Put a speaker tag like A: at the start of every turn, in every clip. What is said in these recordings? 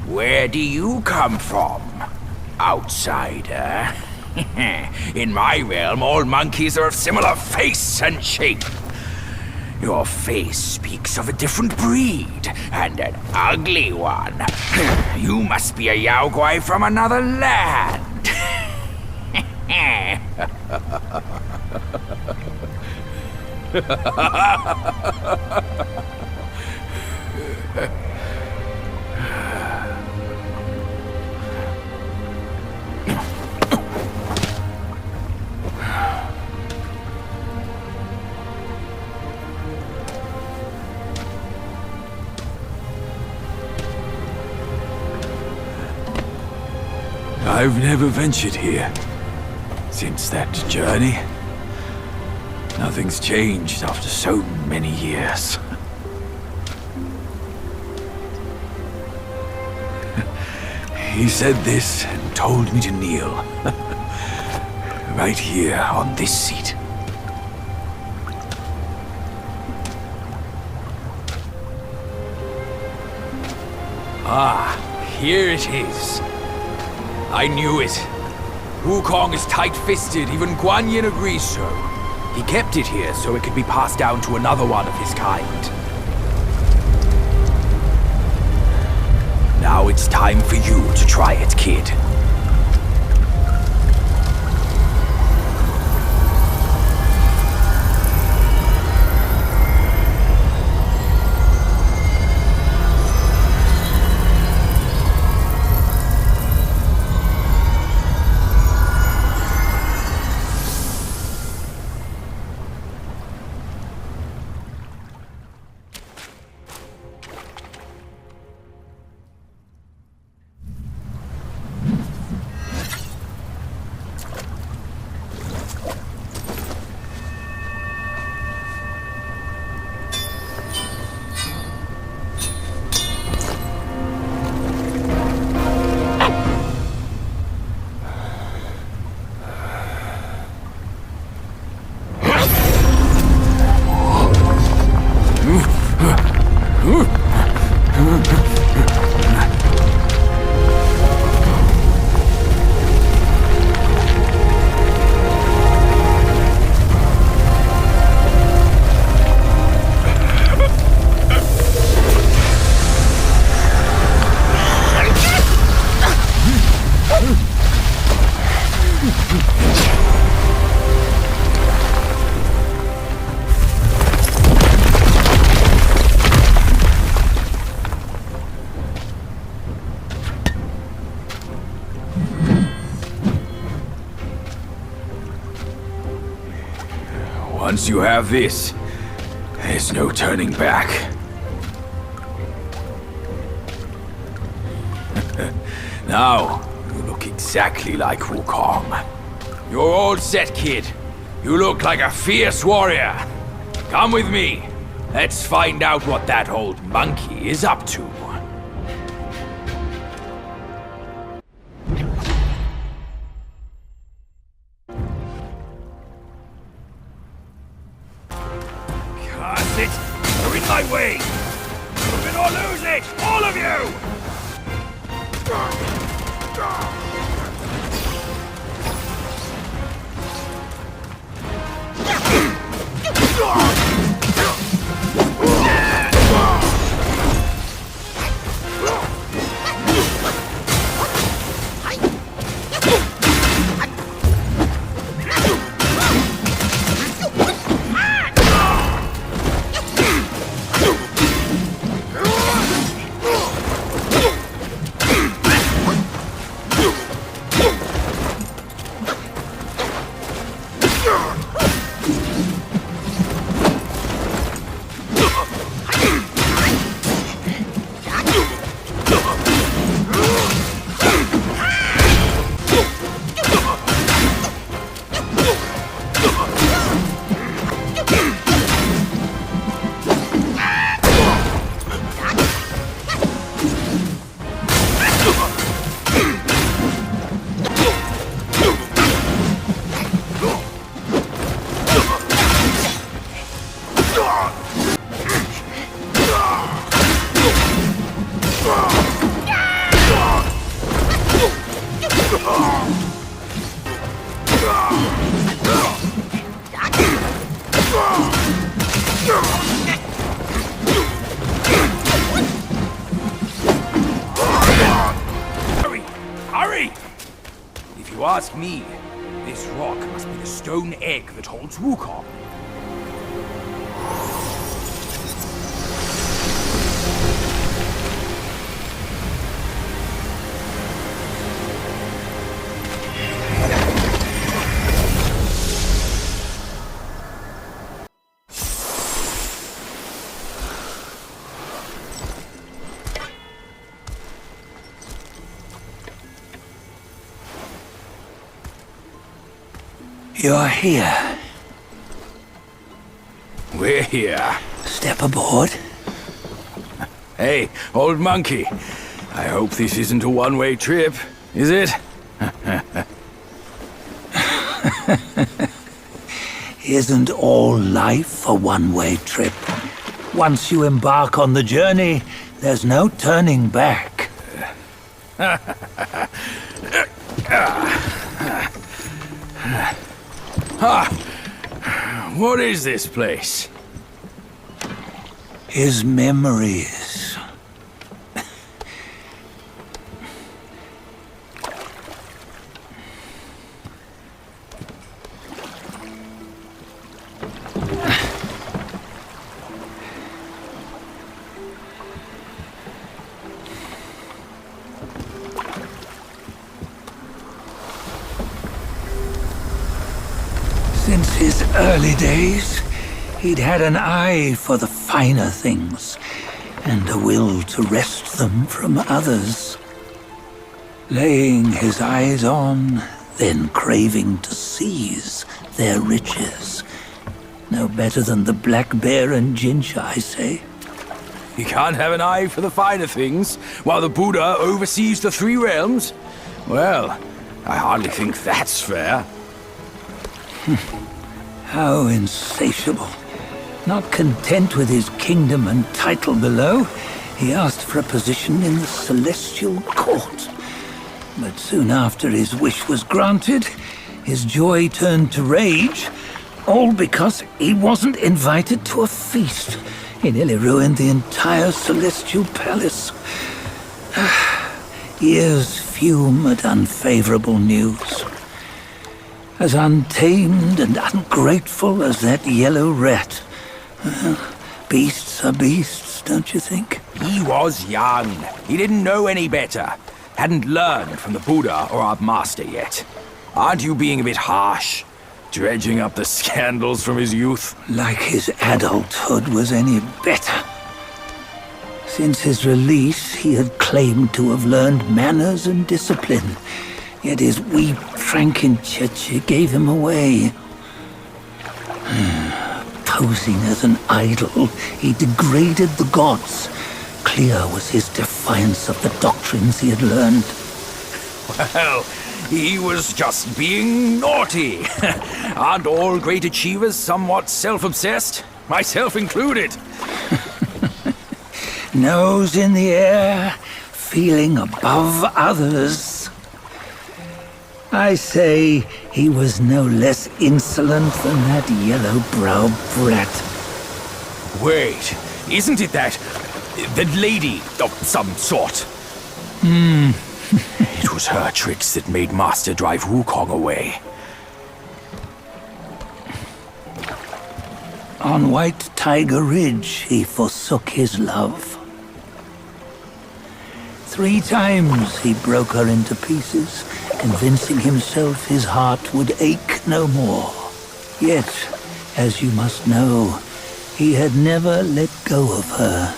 A: Where do you come from, outsider? In my realm, all monkeys are of similar face and shape. Your face speaks of a different breed, and an ugly one. You must be a Yaogwai from another land.
B: I've never ventured here since that journey. Nothing's changed after so many years. He said this and told me to kneel. Right here on this seat.
A: Ah, here it is. I knew it. Wukong is tight-fisted, even Guan Yin agrees so. He kept it here so it could be passed down to another one of his kind. Now it's time for you to try it, kid.
B: Once you have this, there's no turning back. Now, you look exactly like Wukong.
A: You're all set, kid. You look like a fierce warrior. Come with me. Let's find out what that old monkey is up to. Cast it! You're in my way! Move it or lose it! All of you! you ask me, this rock must be the stone egg that holds Wukong.
C: You're here.
A: We're here.
C: Step aboard.
A: Hey, old monkey. I hope this isn't a one-way trip, is it?
C: Isn't all life a one-way trip? Once you embark on the journey, there's no turning back.
A: What is this place?
C: His memories. Since his early days, he'd had an eye for the finer things, and a will to wrest them from others. Laying his eyes on, then craving to seize their riches. No better than the black bear and ginger, I say.
A: You can't have an eye for the finer things, while the Buddha oversees the three realms? Well, I hardly think that's fair.
C: How insatiable. Not content with his kingdom and title below, he asked for a position in the celestial court. But soon after his wish was granted, his joy turned to rage, all because he wasn't invited to a feast. He nearly ruined the entire celestial palace. Years fume at unfavorable news. As untamed and ungrateful as that yellow rat. Beasts are beasts, don't you think?
A: He was young. He didn't know any better. Hadn't learned from the Buddha or our master yet. Aren't you being a bit harsh? Dredging up the scandals from his youth?
C: Like his adulthood was any better. Since his release, he had claimed to have learned manners and discipline. Yet his weak Frankenchurch gave him away. Posing as an idol, he degraded the gods. Clear was his defiance of the doctrines he had learned.
A: Well, he was just being naughty. Aren't all great achievers somewhat self-obsessed? Myself included.
C: Nose in the air, feeling above others. I say he was no less insolent than that yellow-browed brat.
A: Wait, isn't it that lady of some sort? It was her tricks that made Master drive Wukong away.
C: On White Tiger Ridge, he forsook his love. 3 times he broke her into pieces, convincing himself his heart would ache no more. Yet, as you must know, he had never let go of her.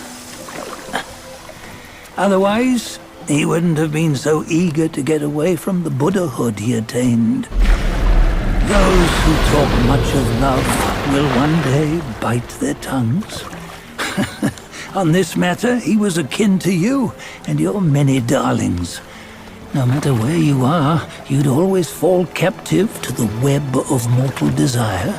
C: Otherwise, he wouldn't have been so eager to get away from the Buddhahood he attained. Those who talk much of love will one day bite their tongues. On this matter, he was akin to you and your many darlings. No matter where you are, you'd always fall captive to the web of mortal desire.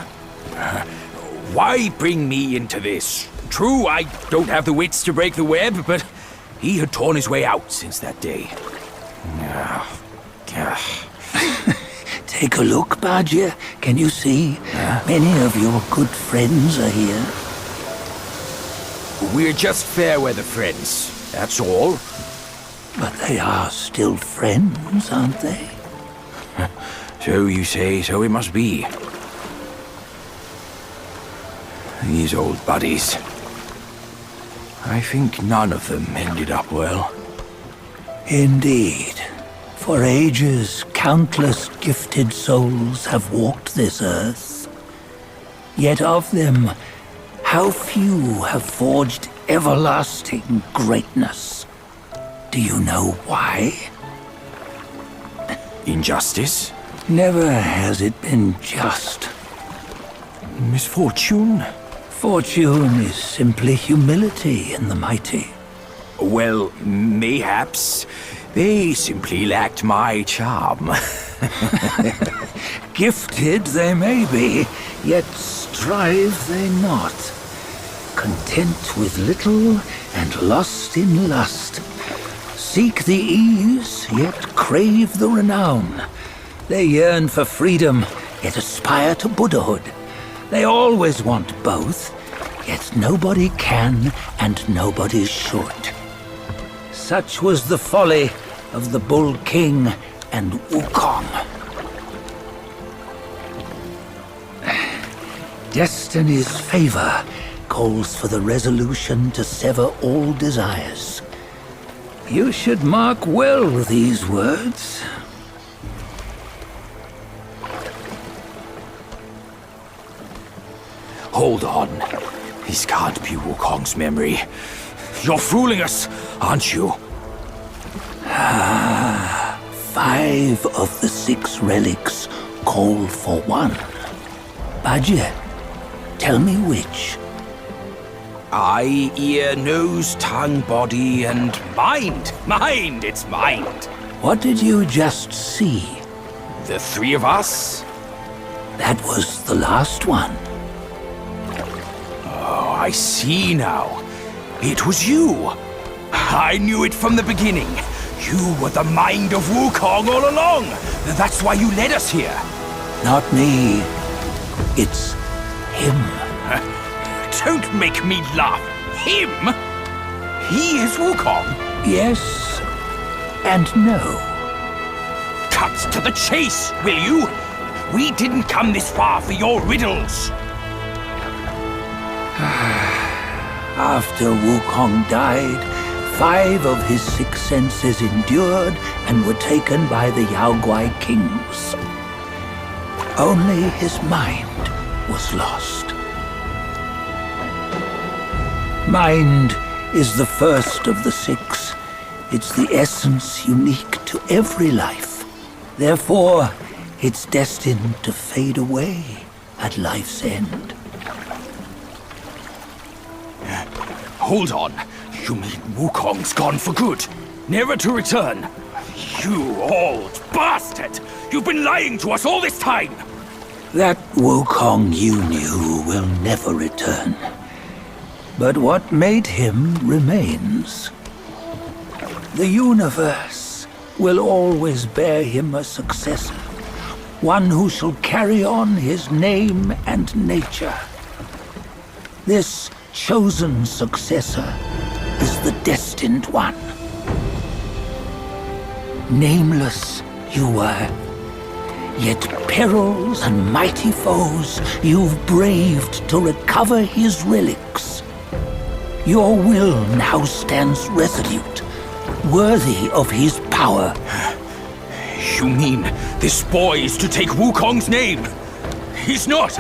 A: Why bring me into this? True, I don't have the wits to break the web, but he had torn his way out since that day.
C: Take a look, Bajia. Can you see? Many of your good friends are here.
A: We're just fair-weather friends, that's all.
C: But they are still friends, aren't they?
B: So you say, so it must be. These old buddies. I think none of them ended up well.
C: Indeed. For ages, countless gifted souls have walked this earth. Yet of them, how few have forged everlasting greatness? Do you know why?
B: Injustice?
C: Never has it been just.
B: Misfortune?
C: Fortune is simply humility in the mighty.
B: Well, mayhaps. They simply lacked my charm.
C: Gifted they may be, yet strive they not. Content with little and lost in lust. Seek the ease, yet crave the renown. They yearn for freedom, yet aspire to Buddhahood. They always want both, yet nobody can and nobody should. Such was the folly of the Bull King and Wukong. Destiny's favor calls for the resolution to sever all desires. You should mark well these words.
B: Hold on. This can't be Wukong's memory. You're fooling us, aren't you?
C: 5 of the 6 relics call for one. Bajie, tell me which.
B: Eye, ear, nose, tongue, body, and mind. Mind, it's mind.
C: What did you just see?
B: The 3 of us?
C: That was the last one.
B: Oh, I see now. It was you. I knew it from the beginning. You were the mind of Wukong all along. That's why you led us here.
C: Not me. It's him.
B: Don't make me laugh. Him? He is Wukong?
C: Yes and no.
B: Cut to the chase, will you? We didn't come this far for your riddles.
C: After Wukong died, 5 of his 6 senses endured and were taken by the Yaoguai kings. Only his mind was lost. Mind is the first of the 6. It's the essence unique to every life. Therefore, it's destined to fade away at life's end.
B: Hold on. You mean Wukong's gone for good? Never to return? You old bastard! You've been lying to us all this time!
C: That Wukong you knew will never return. But what made him remains. The universe will always bear him a successor. One who shall carry on his name and nature. This chosen successor is the destined one. Nameless you were, yet perils and mighty foes you've braved to recover his relics. Your will now stands resolute, worthy of his power.
B: You mean this boy is to take Wukong's name? He's not!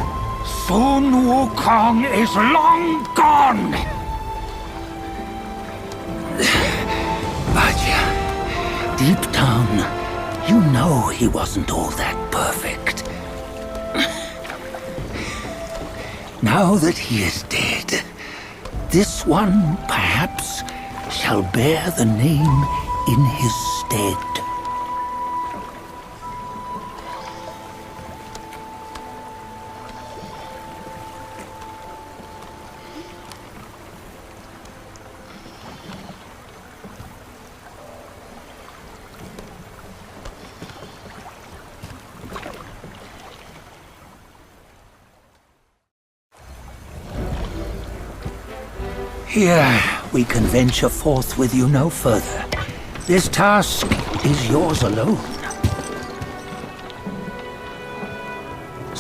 C: Soon Wukong is long gone! Bajie, deep down, you know he wasn't all that perfect. Now that he is dead, this one, perhaps, shall bear the name in his stead. Here, we can venture forth with you no further. This task is yours alone.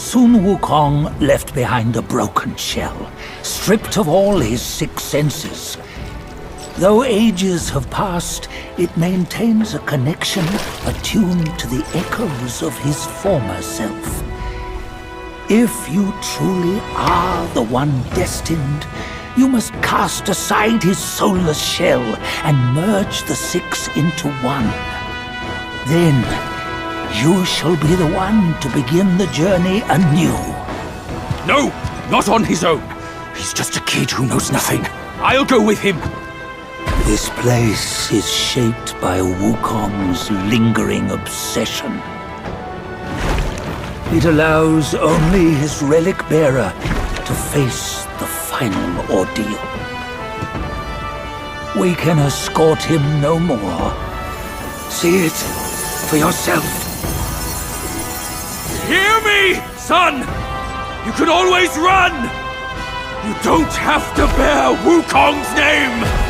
C: Sun Wukong left behind a broken shell, stripped of all his 6 senses. Though ages have passed, it maintains a connection attuned to the echoes of his former self. If you truly are the one destined, you must cast aside his soulless shell and merge the 6 into one. Then, you shall be the one to begin the journey anew.
B: No, not on his own. He's just a kid who knows nothing. I'll go with him.
C: This place is shaped by Wukong's lingering obsession. It allows only his relic bearer to face the final ordeal. We can escort him no more. See it for yourself.
B: Hear me, son! You can always run! You don't have to bear Wukong's name!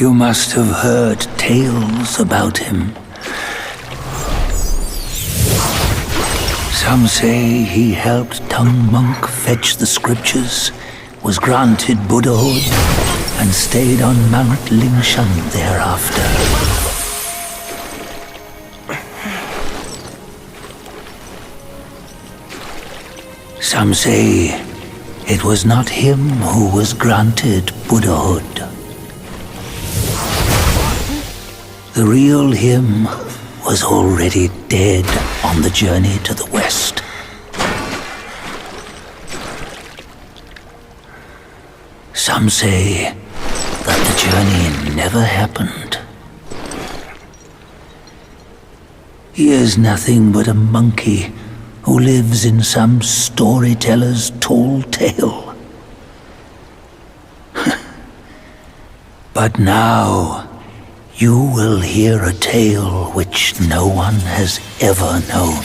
C: You must have heard tales about him. Some say he helped Tung Monk fetch the scriptures, was granted Buddhahood, and stayed on Mount Lingshan thereafter. Some say it was not him who was granted Buddhahood. The real him was already dead on the journey to the west. Some say that the journey never happened. He is nothing but a monkey who lives in some storyteller's tall tale. But now, you will hear a tale which no one has ever known.